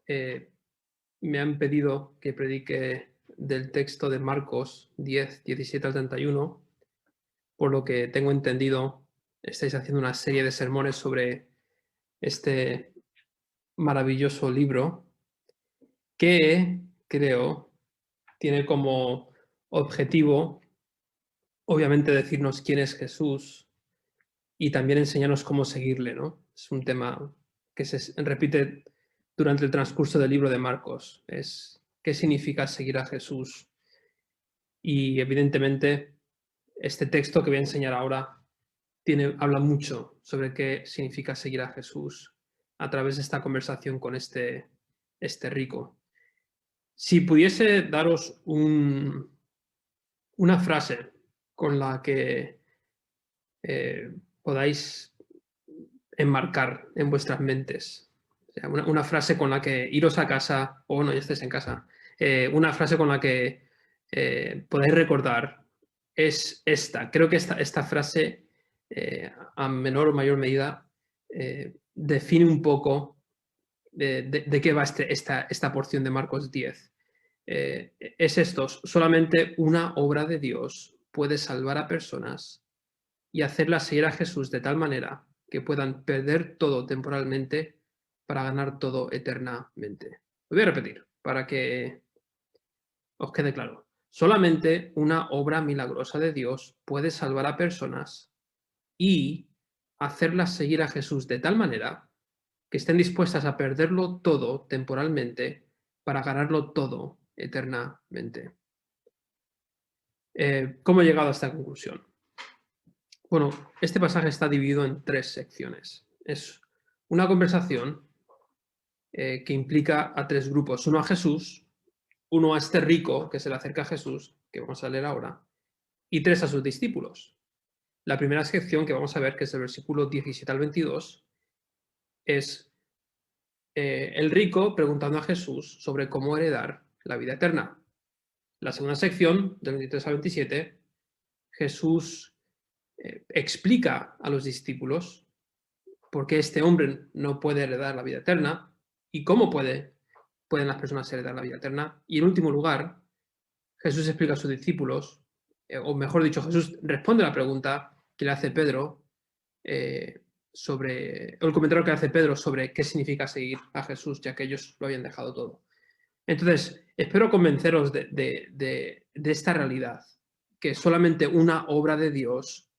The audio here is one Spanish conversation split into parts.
eh, me han pedido que predique del texto de Marcos 10, 17 al 31. Por lo que tengo entendido, estáis haciendo una serie de sermones sobre este maravilloso libro que creo tiene como objetivo, obviamente, decirnos quién es Jesús y también enseñarnos cómo seguirle, ¿no? Es un tema que se repite durante el transcurso del libro de Marcos. Es qué significa seguir a Jesús. Y evidentemente, este texto que voy a enseñar ahora habla mucho sobre qué significa seguir a Jesús a través de esta conversación con este rico. Si pudiese daros una frase con la que podáis enmarcar en vuestras mentes, o sea, una frase con la que iros a casa, o no, ya estéis en casa, una frase con la que podáis recordar es esta. Creo que esta frase, a menor o mayor medida, define un poco de qué va esta porción de Marcos 10. Es esto: solamente una obra de Dios puede salvar a personas y hacerlas seguir a Jesús de tal manera que puedan perder todo temporalmente para ganar todo eternamente. Lo voy a repetir para que os quede claro. Solamente una obra milagrosa de Dios puede salvar a personas y hacerlas seguir a Jesús de tal manera que estén dispuestas a perderlo todo temporalmente para ganarlo todo eternamente. ¿Cómo he llegado a esta conclusión? Bueno, este pasaje está dividido en 3 secciones. Es una conversación que implica a 3 grupos. Uno a Jesús, uno a este rico que se le acerca a Jesús, que vamos a leer ahora, y 3 a sus discípulos. La primera sección que vamos a ver, que es el versículo 17 al 22, es el rico preguntando a Jesús sobre cómo heredar la vida eterna. La segunda sección, del 23 al 27, Jesús explica a los discípulos por qué este hombre no puede heredar la vida eterna y cómo pueden las personas heredar la vida eterna. Y en último lugar, Jesús explica a sus discípulos, o mejor dicho, Jesús responde a la pregunta que le hace Pedro el comentario que hace Pedro sobre qué significa seguir a Jesús, ya que ellos lo habían dejado todo. Entonces, espero convenceros de esta realidad, que solamente una obra de Dios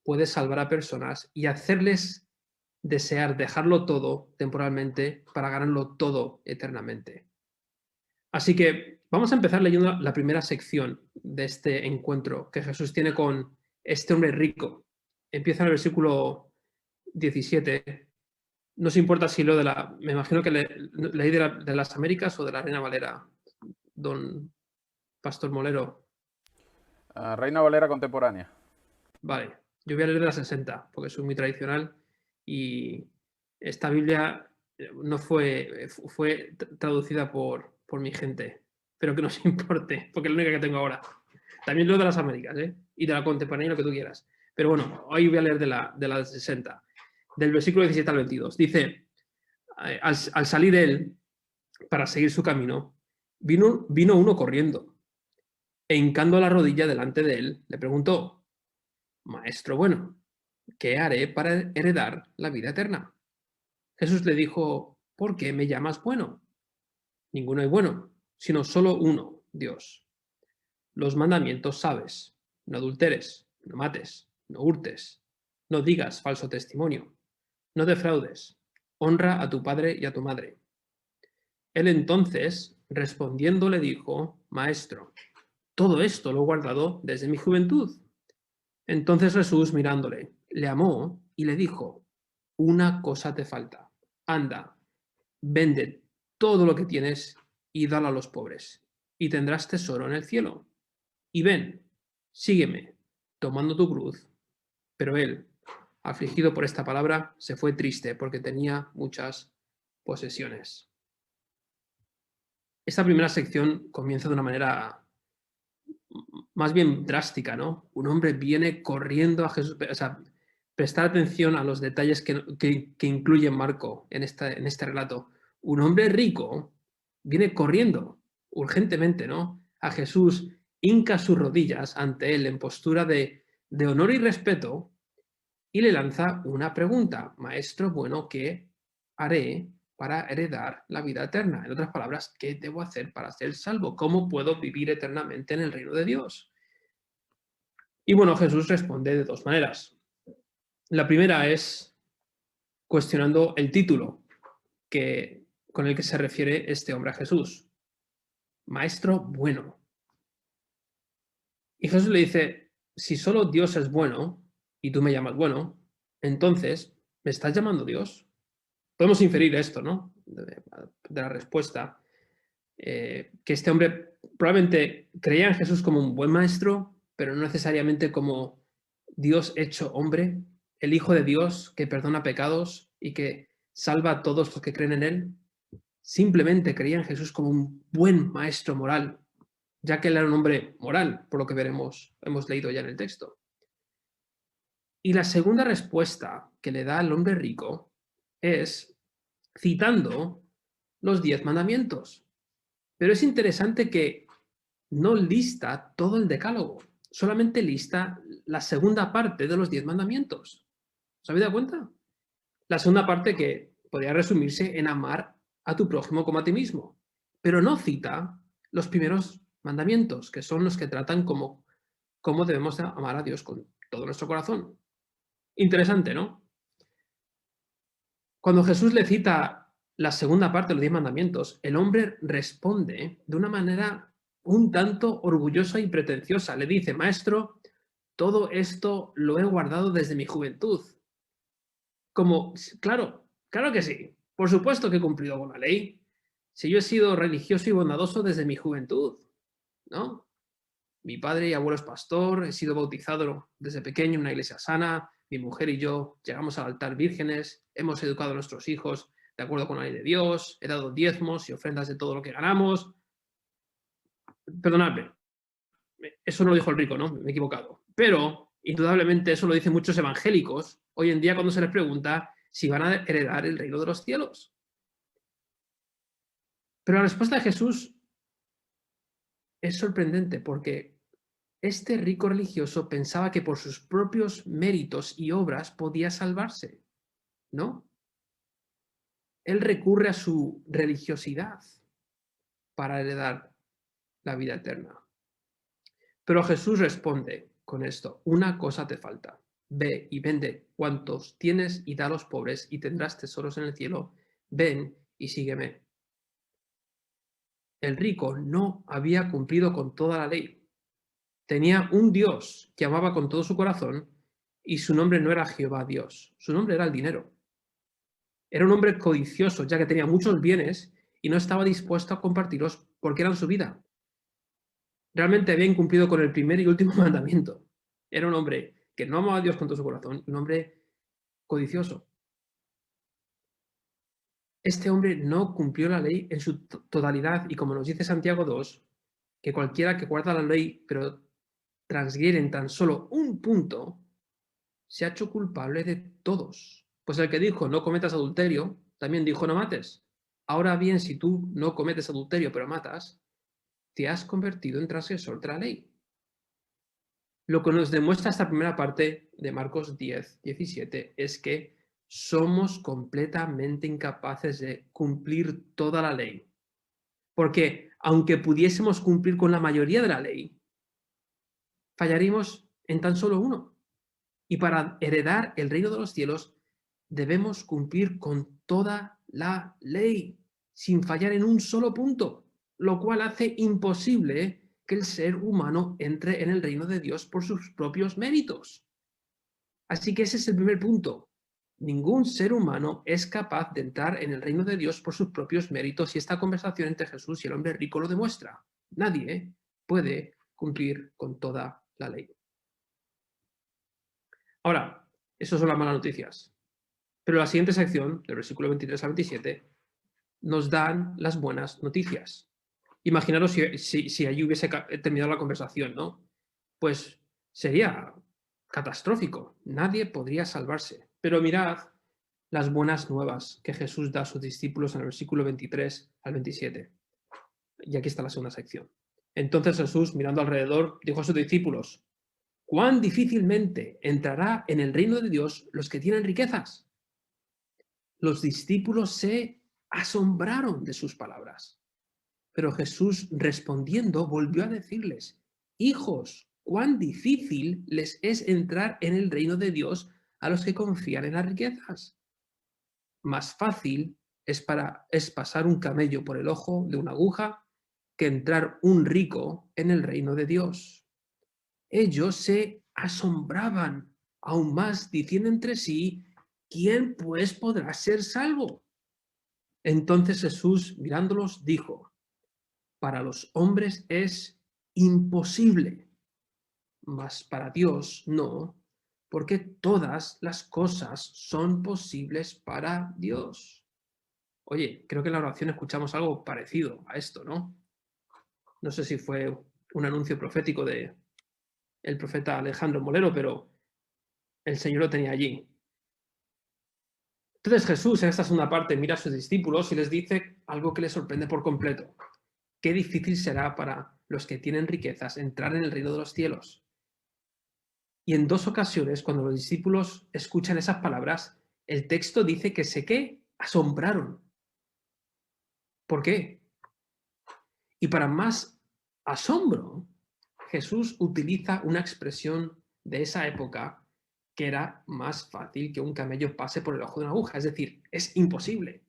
puede salvar a personas y hacerles desear dejarlo todo temporalmente para ganarlo todo eternamente. Así que vamos a empezar leyendo la primera sección de este encuentro que Jesús tiene con este hombre rico. Empieza en el versículo 17. No os importa si lo me imagino que leí de las Américas o de la Reina Valera, don Pastor Molero. Reina Valera contemporánea. Vale, yo voy a leer de la 60, porque soy muy tradicional y esta Biblia no fue traducida por mi gente, pero que no os importe, porque es la única que tengo ahora. También leo de las Américas, y de la contemporánea, lo que tú quieras. Pero bueno, hoy voy a leer de la 60, del versículo 17 al 22. Dice, al salir él para seguir su camino, vino uno corriendo e hincando la rodilla delante de él, le preguntó: Maestro bueno, ¿qué haré para heredar la vida eterna? Jesús le dijo: ¿por qué me llamas bueno? Ninguno es bueno, sino solo uno, Dios. Los mandamientos sabes: no adulteres, no mates, no hurtes, no digas falso testimonio, no defraudes, honra a tu padre y a tu madre. Él entonces, respondiendo, le dijo: Maestro, todo esto lo he guardado desde mi juventud. Entonces Jesús, mirándole, le amó y le dijo: una cosa te falta. Anda, vende todo lo que tienes y dalo a los pobres, y tendrás tesoro en el cielo. Y ven, sígueme, tomando tu cruz. Pero él, afligido por esta palabra, se fue triste porque tenía muchas posesiones. Esta primera sección comienza de una manera más bien drástica, ¿no? Un hombre viene corriendo a Jesús. O sea, prestar atención a los detalles que incluye Marco en este relato. un hombre rico viene corriendo urgentemente, ¿no?, a Jesús, hinca sus rodillas ante él en postura de honor y respeto y le lanza una pregunta: Maestro bueno, ¿qué haré para heredar la vida eterna? En otras palabras, ¿qué debo hacer para ser salvo? ¿Cómo puedo vivir eternamente en el reino de Dios? Y bueno, Jesús responde de dos maneras. La primera es cuestionando el título con el que se refiere este hombre a Jesús: Maestro bueno. Y Jesús le dice: si solo Dios es bueno y tú me llamas bueno, entonces, ¿me estás llamando Dios? Podemos inferir esto, ¿no?, de la respuesta, que este hombre probablemente creía en Jesús como un buen maestro, pero no necesariamente como Dios hecho hombre, el Hijo de Dios que perdona pecados y que salva a todos los que creen en él. Simplemente creía en Jesús como un buen maestro moral, ya que él era un hombre moral, por lo que hemos leído ya en el texto. Y la segunda respuesta que le da al hombre rico es citando los 10 mandamientos. Pero es interesante que no lista todo el decálogo, solamente lista la segunda parte de los 10 mandamientos. ¿Os habéis dado cuenta? La segunda parte, que podría resumirse en amar a tu prójimo como a ti mismo, pero no cita los primeros mandamientos, que son los que tratan cómo debemos amar a Dios con todo nuestro corazón. Interesante, ¿no? Cuando Jesús le cita la segunda parte de los 10 mandamientos, el hombre responde de una manera un tanto orgullosa y pretenciosa. Le dice: Maestro, todo esto lo he guardado desde mi juventud. Como, claro, claro que sí. Por supuesto que he cumplido con la ley. Si yo he sido religioso y bondadoso desde mi juventud, ¿no? Mi padre y abuelo es pastor, he sido bautizado desde pequeño en una iglesia sana, mi mujer y yo llegamos al altar vírgenes, hemos educado a nuestros hijos de acuerdo con la ley de Dios, he dado diezmos y ofrendas de todo lo que ganamos. Perdonadme, eso no lo dijo el rico, ¿no? Me he equivocado. Pero, indudablemente, eso lo dicen muchos evangélicos hoy en día cuando se les pregunta si van a heredar el reino de los cielos. Pero la respuesta de Jesús es sorprendente, porque este rico religioso pensaba que por sus propios méritos y obras podía salvarse, ¿no? Él recurre a su religiosidad para heredar la vida eterna. Pero Jesús responde con esto: una cosa te falta. Ve y vende cuantos tienes y da a los pobres y tendrás tesoros en el cielo. Ven y sígueme. El rico no había cumplido con toda la ley. Tenía un Dios que amaba con todo su corazón y su nombre no era Jehová Dios, su nombre era el dinero. Era un hombre codicioso, ya que tenía muchos bienes y no estaba dispuesto a compartirlos porque eran su vida. Realmente había incumplido con el primer y último mandamiento. Era un hombre que no amaba a Dios con todo su corazón, un hombre codicioso. Este hombre no cumplió la ley en su totalidad y, como nos dice Santiago 2, que cualquiera que guarda la ley pero transgrede en tan solo un punto, se ha hecho culpable de todos. Pues el que dijo no cometas adulterio, también dijo no mates. Ahora bien, si tú no cometes adulterio pero matas, te has convertido en transgresor de la ley. Lo que nos demuestra esta primera parte de Marcos 10, 17 es que somos completamente incapaces de cumplir toda la ley. Porque aunque pudiésemos cumplir con la mayoría de la ley, fallaríamos en tan solo uno. Y para heredar el reino de los cielos debemos cumplir con toda la ley, sin fallar en un solo punto, lo cual hace imposible que el ser humano entre en el reino de Dios por sus propios méritos. Así que ese es el primer punto. Ningún ser humano es capaz de entrar en el reino de Dios por sus propios méritos, y esta conversación entre Jesús y el hombre rico lo demuestra. Nadie puede cumplir con toda la ley. Ahora, esas son las malas noticias. Pero la siguiente sección, del versículo 23 al 27, nos dan las buenas noticias. Imaginaros si allí hubiese terminado la conversación, ¿no? Pues sería catastrófico. Nadie podría salvarse. Pero mirad las buenas nuevas que Jesús da a sus discípulos en el versículo 23 al 27. Y aquí está la segunda sección. Entonces Jesús, mirando alrededor, dijo a sus discípulos: ¿cuán difícilmente entrará en el reino de Dios los que tienen riquezas? Los discípulos se asombraron de sus palabras. Pero Jesús, respondiendo, volvió a decirles: hijos, cuán difícil les es entrar en el reino de Dios a los que confían en las riquezas. Más fácil es pasar un camello por el ojo de una aguja que entrar un rico en el reino de Dios. Ellos se asombraban aún más, diciendo entre sí: ¿quién pues podrá ser salvo? Entonces Jesús, mirándolos, dijo: para los hombres es imposible, mas para Dios no, porque todas las cosas son posibles para Dios. Oye, creo que en la oración escuchamos algo parecido a esto, ¿no? No sé si fue un anuncio profético de el profeta Alejandro Molero, pero el Señor lo tenía allí. Entonces Jesús, en esta segunda parte, mira a sus discípulos y les dice algo que les sorprende por completo. Qué difícil será para los que tienen riquezas entrar en el reino de los cielos. Y en dos ocasiones, cuando los discípulos escuchan esas palabras, el texto dice que se asombraron. ¿Por qué? Y para más asombro, Jesús utiliza una expresión de esa época que era más fácil que un camello pase por el ojo de una aguja. Es decir, es imposible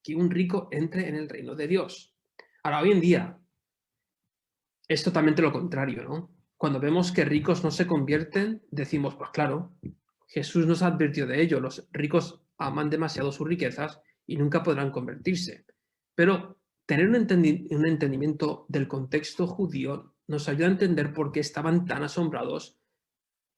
que un rico entre en el reino de Dios. Ahora, hoy en día, es totalmente lo contrario, ¿no? Cuando vemos que ricos no se convierten, decimos: pues claro, Jesús nos advirtió de ello, los ricos aman demasiado sus riquezas y nunca podrán convertirse. Pero tener un entendimiento del contexto judío nos ayuda a entender por qué estaban tan asombrados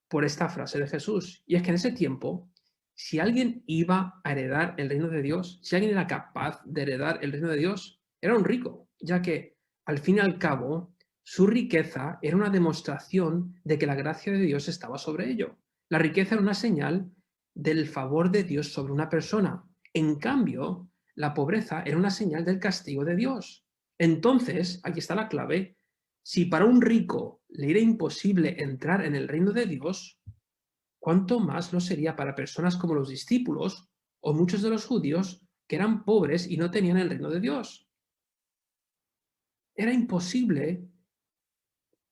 por esta frase de Jesús. Y es que en ese tiempo, si alguien iba a heredar el reino de Dios, si alguien era capaz de heredar el reino de Dios, era un rico, ya que al fin y al cabo su riqueza era una demostración de que la gracia de Dios estaba sobre ello. La riqueza era una señal del favor de Dios sobre una persona. En cambio, la pobreza era una señal del castigo de Dios. Entonces, aquí está la clave: si para un rico le era imposible entrar en el reino de Dios, ¿cuánto más lo sería para personas como los discípulos o muchos de los judíos que eran pobres y no tenían el reino de Dios? Era imposible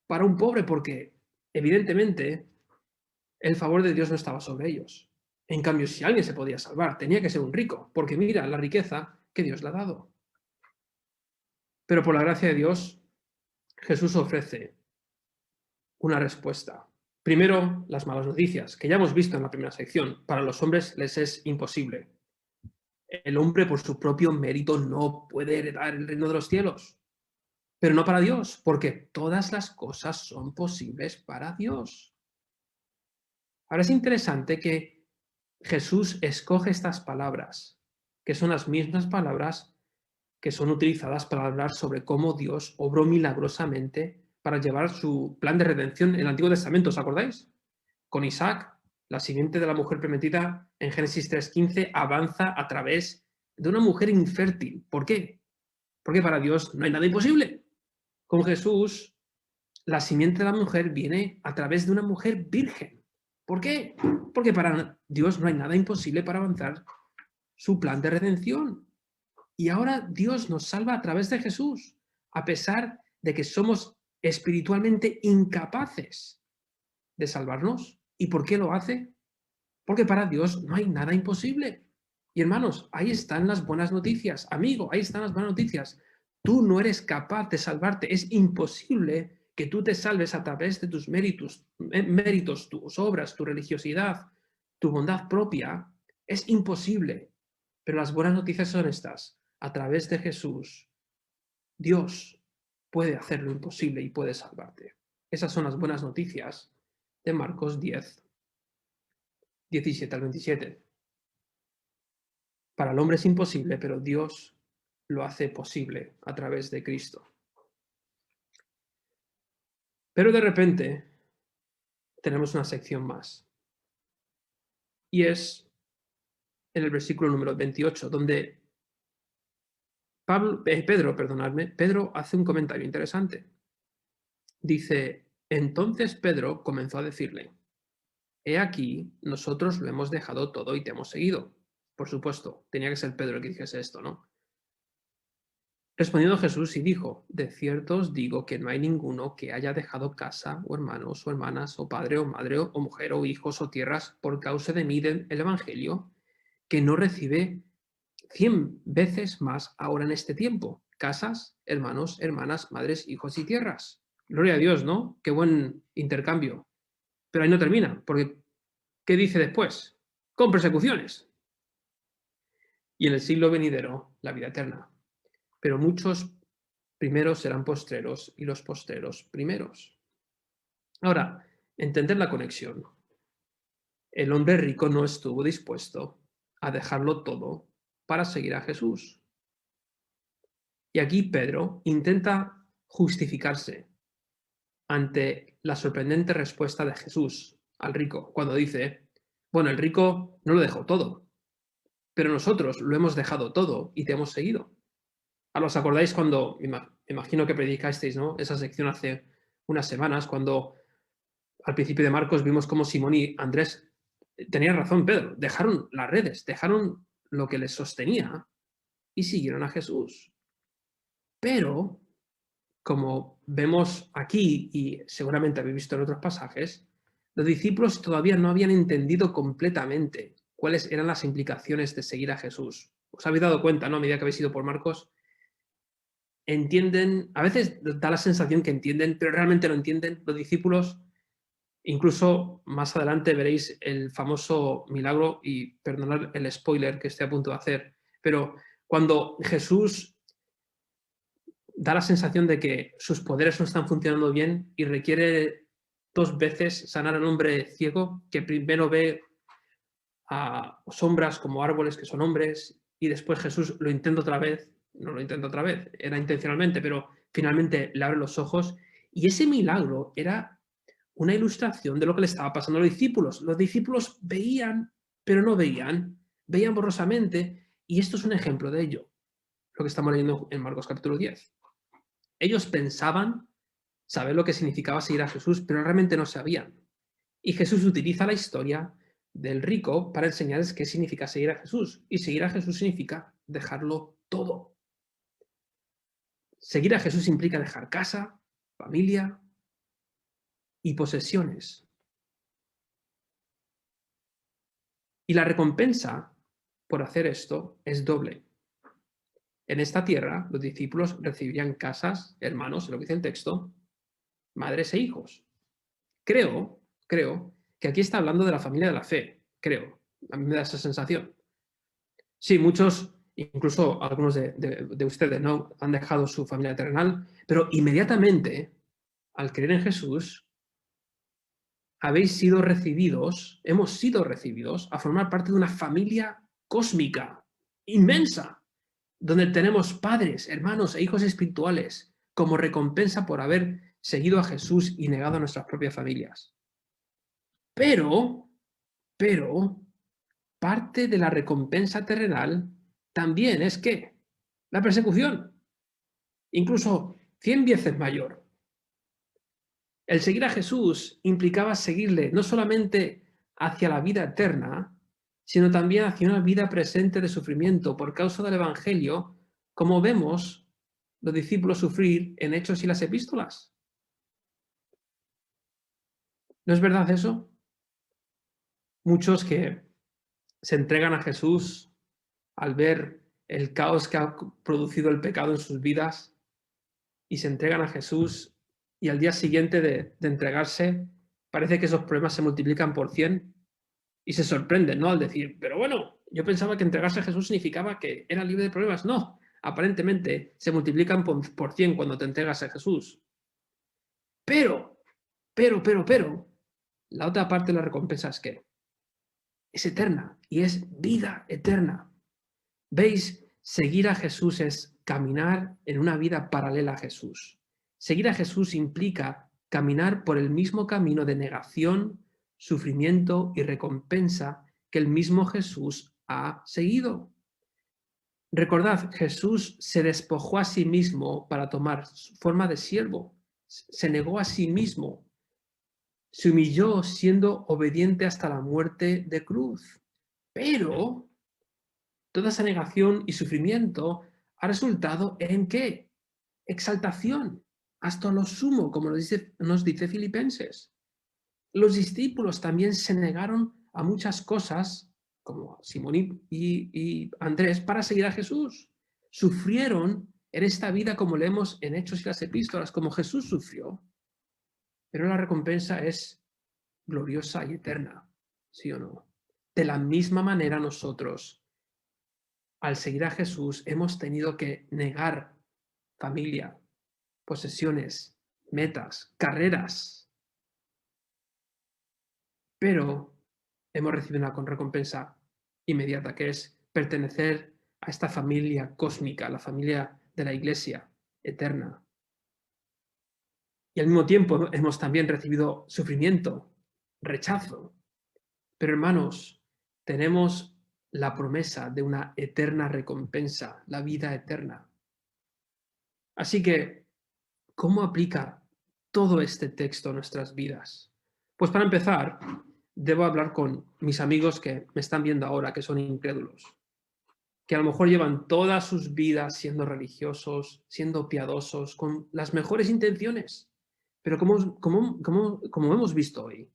para un pobre porque, evidentemente, el favor de Dios no estaba sobre ellos. En cambio, si alguien se podía salvar, tenía que ser un rico, porque mira la riqueza que Dios le ha dado. Pero por la gracia de Dios, Jesús ofrece una respuesta. Primero, las malas noticias, que ya hemos visto en la primera sección. Para los hombres les es imposible. El hombre por su propio mérito no puede heredar el reino de los cielos. Pero no para Dios, porque todas las cosas son posibles para Dios. Ahora es interesante que Jesús escoge estas palabras, que son las mismas palabras que son utilizadas para hablar sobre cómo Dios obró milagrosamente para llevar su plan de redención en el Antiguo Testamento. ¿Os acordáis? Con Isaac, la simiente de la mujer prometida en Génesis 3:15 avanza a través de una mujer infértil. ¿Por qué? Porque para Dios no hay nada imposible. Con Jesús, la simiente de la mujer viene a través de una mujer virgen. ¿Por qué? Porque para Dios no hay nada imposible para avanzar su plan de redención. Y ahora Dios nos salva a través de Jesús, a pesar de que somos espiritualmente incapaces de salvarnos. ¿Y por qué lo hace? Porque para Dios no hay nada imposible. Y hermanos, ahí están las buenas noticias. Amigo, ahí están las buenas noticias. Tú no eres capaz de salvarte. Es imposible que tú te salves a través de tus méritos, tus obras, tu religiosidad, tu bondad propia. Es imposible. Pero las buenas noticias son estas. A través de Jesús, Dios puede hacer lo imposible y puede salvarte. Esas son las buenas noticias de Marcos 10, 17 al 27. Para el hombre es imposible, pero Dios lo hace posible a través de Cristo. Pero de repente tenemos una sección más. Y es en el versículo número 28, donde Pedro hace un comentario interesante. Dice, entonces Pedro comenzó a decirle, he aquí, nosotros lo hemos dejado todo y te hemos seguido. Por supuesto, tenía que ser Pedro el que dijese esto, ¿no? Respondiendo Jesús y dijo, de cierto os digo que no hay ninguno que haya dejado casa, o hermanos, o hermanas, o padre, o madre, o mujer, o hijos, o tierras, por causa de mí del Evangelio, que no recibe 100 veces más ahora en este tiempo. Casas, hermanos, hermanas, madres, hijos y tierras. Gloria a Dios, ¿no? Qué buen intercambio. Pero ahí no termina, porque ¿qué dice después? Con persecuciones. Y en el siglo venidero, la vida eterna. Pero muchos primeros serán postreros y los postreros primeros. Ahora, entender la conexión. El hombre rico no estuvo dispuesto a dejarlo todo para seguir a Jesús. Y aquí Pedro intenta justificarse ante la sorprendente respuesta de Jesús al rico, cuando dice, bueno, el rico no lo dejó todo, pero nosotros lo hemos dejado todo y te hemos seguido. ¿Os acordáis cuando, imagino que predicasteis, ¿no? Esa sección hace unas semanas, cuando al principio de Marcos vimos cómo Simón y Andrés, tenían razón Pedro, dejaron las redes, dejaron lo que les sostenía y siguieron a Jesús. Pero, como vemos aquí y seguramente habéis visto en otros pasajes, los discípulos todavía no habían entendido completamente cuáles eran las implicaciones de seguir a Jesús. Os habéis dado cuenta, ¿no? A medida que habéis ido por Marcos, entienden, a veces da la sensación que entienden, pero realmente no entienden. Los discípulos, incluso más adelante veréis el famoso milagro, y perdonad el spoiler que estoy a punto de hacer, pero cuando Jesús da la sensación de que sus poderes no están funcionando bien y requiere 2 veces sanar a un hombre ciego, que primero ve a sombras como árboles que son hombres, y después Jesús lo intenta otra vez, no lo intenta otra vez, era intencionalmente, pero finalmente le abre los ojos, y ese milagro era una ilustración de lo que le estaba pasando a los discípulos. Los discípulos veían, pero no veían, veían borrosamente, y esto es un ejemplo de ello, lo que estamos leyendo en Marcos capítulo 10. Ellos pensaban saber lo que significaba seguir a Jesús, pero realmente no sabían. Y Jesús utiliza la historia del rico para enseñarles qué significa seguir a Jesús. Y seguir a Jesús significa dejarlo todo. Seguir a Jesús implica dejar casa, familia y posesiones. Y la recompensa por hacer esto es doble. En esta tierra, los discípulos recibirían casas, hermanos, lo que dice el texto, madres e hijos. Creo que aquí está hablando de la familia de la fe, creo. A mí me da esa sensación. Sí, muchos, incluso algunos de ustedes, ¿no?, han dejado su familia terrenal, pero inmediatamente, al creer en Jesús, hemos sido recibidos a formar parte de una familia cósmica, inmensa, donde tenemos padres, hermanos e hijos espirituales como recompensa por haber seguido a Jesús y negado a nuestras propias familias. Pero, parte de la recompensa terrenal también es que la persecución, incluso 100 veces mayor. El seguir a Jesús implicaba seguirle no solamente hacia la vida eterna, sino también hacia una vida presente de sufrimiento por causa del Evangelio, como vemos los discípulos sufrir en Hechos y las Epístolas. ¿No es verdad eso? Muchos que se entregan a Jesús al ver el caos que ha producido el pecado en sus vidas y se entregan a Jesús, y al día siguiente de entregarse parece que esos problemas se multiplican por 100 y se sorprenden, ¿no?, al decir, pero bueno, yo pensaba que entregarse a Jesús significaba que era libre de problemas. No, aparentemente se multiplican por 100 cuando te entregas a Jesús. Pero, la otra parte de la recompensa es que es eterna y es vida eterna. ¿Veis? Seguir a Jesús es caminar en una vida paralela a Jesús. Seguir a Jesús implica caminar por el mismo camino de negación, sufrimiento y recompensa que el mismo Jesús ha seguido. Recordad, Jesús se despojó a sí mismo para tomar forma de siervo. Se negó a sí mismo. Se humilló siendo obediente hasta la muerte de cruz. Pero toda esa negación y sufrimiento ha resultado en ¿qué? Exaltación, hasta lo sumo, como nos dice Filipenses. Los discípulos también se negaron a muchas cosas, como Simón y Andrés, para seguir a Jesús. Sufrieron en esta vida como leemos en Hechos y las Epístolas, como Jesús sufrió. Pero la recompensa es gloriosa y eterna, ¿sí o no? De la misma manera nosotros, al seguir a Jesús, hemos tenido que negar familia, posesiones, metas, carreras, pero hemos recibido una recompensa inmediata, que es pertenecer a esta familia cósmica, la familia de la Iglesia eterna. Y al mismo tiempo hemos también recibido sufrimiento, rechazo. Pero hermanos, tenemos la promesa de una eterna recompensa, la vida eterna. Así que, ¿cómo aplica todo este texto a nuestras vidas? Pues para empezar, debo hablar con mis amigos que me están viendo ahora, que son incrédulos, que a lo mejor llevan todas sus vidas siendo religiosos, siendo piadosos, con las mejores intenciones. Pero como hemos visto hoy,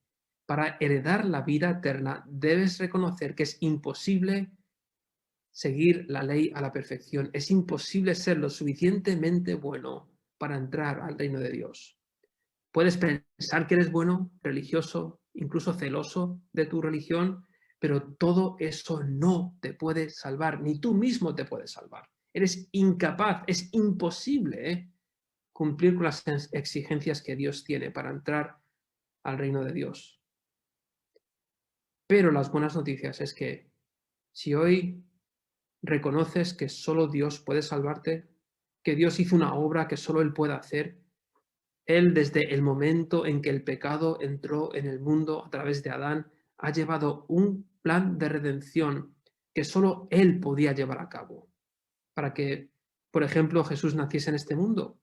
para heredar la vida eterna debes reconocer que es imposible seguir la ley a la perfección. Es imposible ser lo suficientemente bueno para entrar al reino de Dios. Puedes pensar que eres bueno, religioso, incluso celoso de tu religión, pero todo eso no te puede salvar, ni tú mismo te puedes salvar. Eres incapaz, es imposible cumplir con las exigencias que Dios tiene para entrar al reino de Dios. Pero las buenas noticias es que si hoy reconoces que solo Dios puede salvarte, que Dios hizo una obra que solo Él puede hacer, Él desde el momento en que el pecado entró en el mundo a través de Adán, ha llevado un plan de redención que solo Él podía llevar a cabo, para que, por ejemplo, Jesús naciese en este mundo,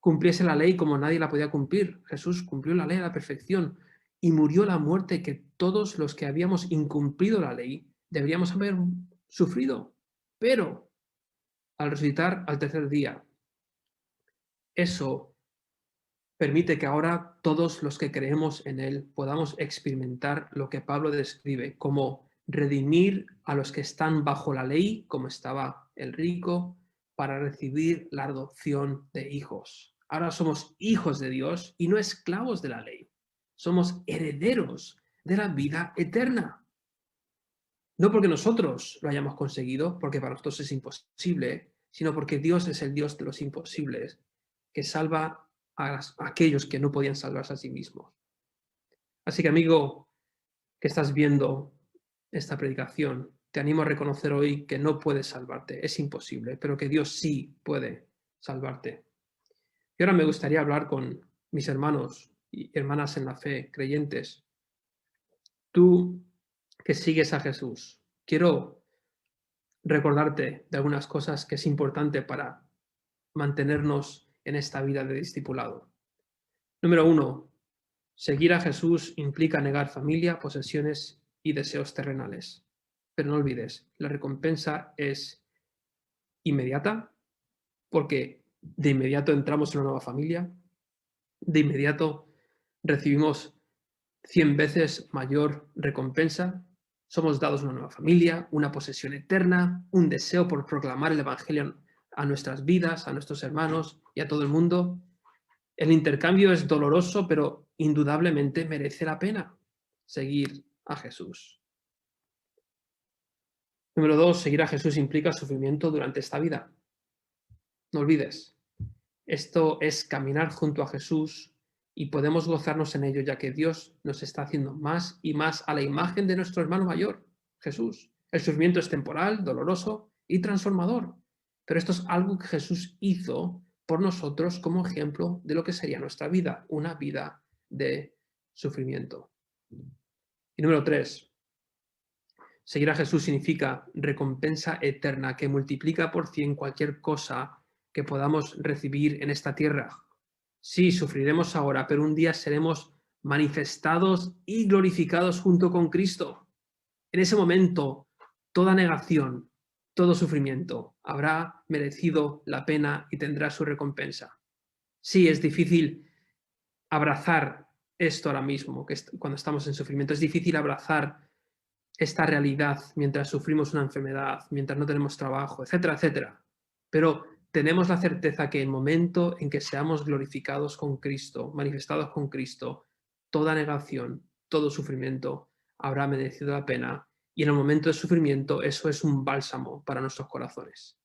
cumpliese la ley como nadie la podía cumplir. Jesús cumplió la ley a la perfección y murió la muerte que todos los que habíamos incumplido la ley deberíamos haber sufrido. Pero al resucitar al tercer día, eso permite que ahora todos los que creemos en Él podamos experimentar lo que Pablo describe como redimir a los que están bajo la ley, como estaba el rico, para recibir la adopción de hijos. Ahora somos hijos de Dios y no esclavos de la ley. Somos herederos de la vida eterna. No porque nosotros lo hayamos conseguido, porque para nosotros es imposible, sino porque Dios es el Dios de los imposibles, que salva a aquellos que no podían salvarse a sí mismos. Así que, amigo, que estás viendo esta predicación, te animo a reconocer hoy que no puedes salvarte, es imposible, pero que Dios sí puede salvarte. Y ahora me gustaría hablar con mis hermanos y hermanas en la fe, creyentes. Tú que sigues a Jesús, quiero recordarte de algunas cosas que es importante para mantenernos en esta vida de discipulado. Número 1, seguir a Jesús implica negar familia, posesiones y deseos terrenales. Pero no olvides, la recompensa es inmediata, porque de inmediato entramos en una nueva familia, de inmediato recibimos 100 veces mayor recompensa, somos dados una nueva familia, una posesión eterna, un deseo por proclamar el Evangelio a nuestras vidas, a nuestros hermanos y a todo el mundo. El intercambio es doloroso, pero indudablemente merece la pena seguir a Jesús. Número 2, seguir a Jesús implica sufrimiento durante esta vida. No olvides, esto es caminar junto a Jesús y podemos gozarnos en ello, ya que Dios nos está haciendo más y más a la imagen de nuestro hermano mayor, Jesús. El sufrimiento es temporal, doloroso y transformador, pero esto es algo que Jesús hizo por nosotros como ejemplo de lo que sería nuestra vida, una vida de sufrimiento. Y número 3, Seguir a Jesús significa recompensa eterna que multiplica por 100 cualquier cosa que podamos recibir en esta tierra. Sí, sufriremos ahora, pero un día seremos manifestados y glorificados junto con Cristo. En ese momento, toda negación, todo sufrimiento habrá merecido la pena y tendrá su recompensa. Sí, es difícil abrazar esto ahora mismo, cuando estamos en sufrimiento. Es difícil abrazar esta realidad mientras sufrimos una enfermedad, mientras no tenemos trabajo, etcétera, etcétera. Pero tenemos la certeza que en el momento en que seamos glorificados con Cristo, manifestados con Cristo, toda negación, todo sufrimiento habrá merecido la pena, y en el momento de sufrimiento eso es un bálsamo para nuestros corazones.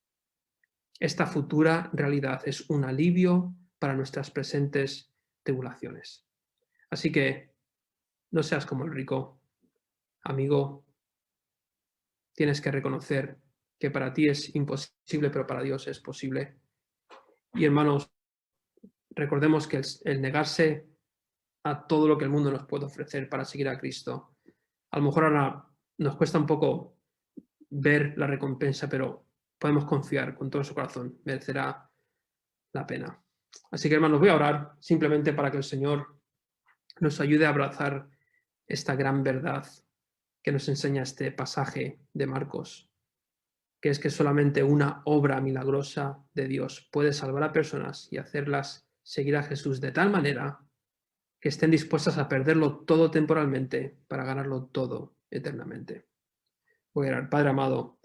Esta futura realidad es un alivio para nuestras presentes tribulaciones. Así que no seas como el rico, amigo. Tienes que reconocer que para ti es imposible, pero para Dios es posible. Y hermanos, recordemos que el negarse a todo lo que el mundo nos puede ofrecer para seguir a Cristo, a lo mejor ahora nos cuesta un poco ver la recompensa, pero podemos confiar con todo nuestro corazón, merecerá la pena. Así que hermanos, voy a orar simplemente para que el Señor nos ayude a abrazar esta gran verdad que nos enseña este pasaje de Marcos, que es que solamente una obra milagrosa de Dios puede salvar a personas y hacerlas seguir a Jesús de tal manera que estén dispuestas a perderlo todo temporalmente para ganarlo todo eternamente. Voy a orar. Padre amado,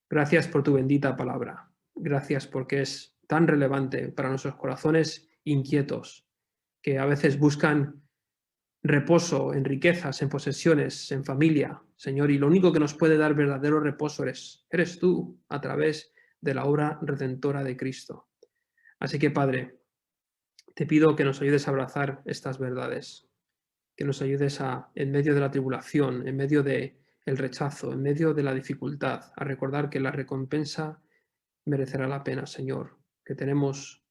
gracias por tu bendita palabra. Gracias porque es tan relevante para nuestros corazones inquietos que a veces buscan reposo en riquezas, en posesiones, en familia, Señor, y lo único que nos puede dar verdadero reposo eres tú, a través de la obra redentora de Cristo. Así que, Padre, te pido que nos ayudes a abrazar estas verdades, que nos ayudes en medio de la tribulación, en medio del rechazo, en medio de la dificultad, a recordar que la recompensa merecerá la pena, Señor, que tenemos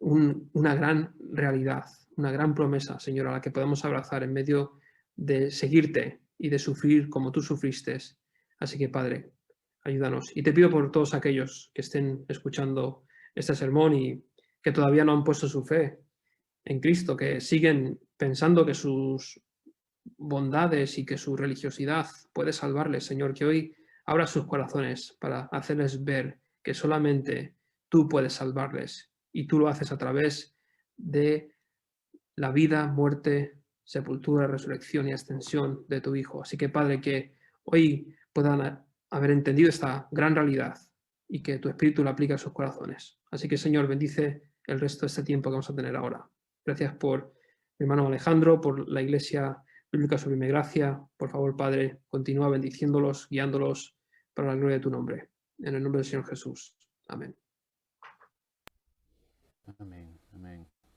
una gran realidad, una gran promesa, Señor, a la que podemos abrazar en medio de seguirte y de sufrir como tú sufriste. Así que, Padre, ayúdanos. Y te pido por todos aquellos que estén escuchando este sermón y que todavía no han puesto su fe en Cristo, que siguen pensando que sus bondades y que su religiosidad puede salvarles, Señor, que hoy abra sus corazones para hacerles ver que solamente tú puedes salvarles y tú lo haces a través de la vida, muerte, sepultura, resurrección y ascensión de tu Hijo. Así que, Padre, que hoy puedan haber entendido esta gran realidad y que tu Espíritu lo aplique a sus corazones. Así que, Señor, bendice el resto de este tiempo que vamos a tener ahora. Gracias por mi hermano Alejandro, por la Iglesia Bíblica Sublime Gracia. Por favor, Padre, continúa bendiciéndolos, guiándolos para la gloria de tu nombre. En el nombre del Señor Jesús. Amén. Amén, amén.